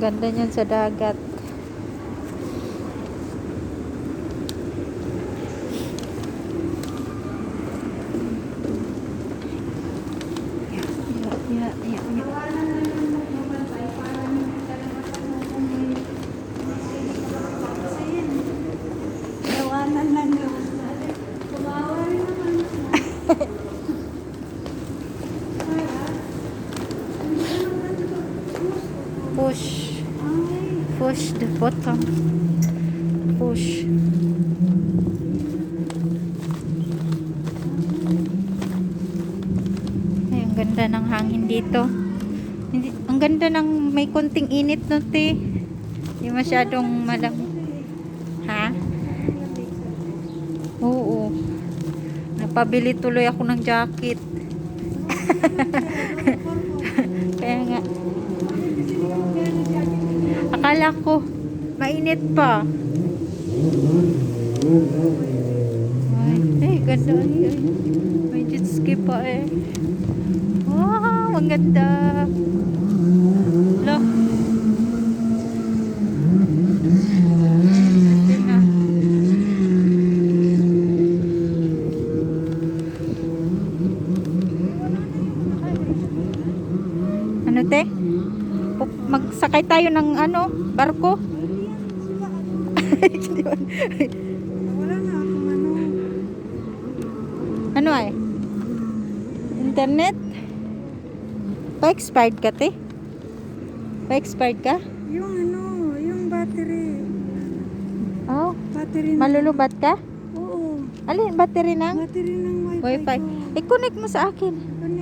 Ganda niyan sa dagat. Push the bottom. Push. Ay, ang ganda ng hangin dito. Ang ganda ng may konting init no, te. Hindi masyadong malamig. Ha? Oo. Napabili tuloy ako ng jacket. Kaya nga. Akala ko mainit pa. Ay, ganda. Ay. May jet ski pa eh. Wow, ang ganda. Look. Ano te? Magsakay tayo ng ano, barko. Wala na akong ano. Ano ay? Internet? Pa-expired ka, te? Pa-expired ka? Yung ano, yung battery. Oh, Battery na. malulubat ka? Oo. Alin, battery ng? Battery ng wifi. Wi-Fi. ko. I-connect mo sa akin. Ano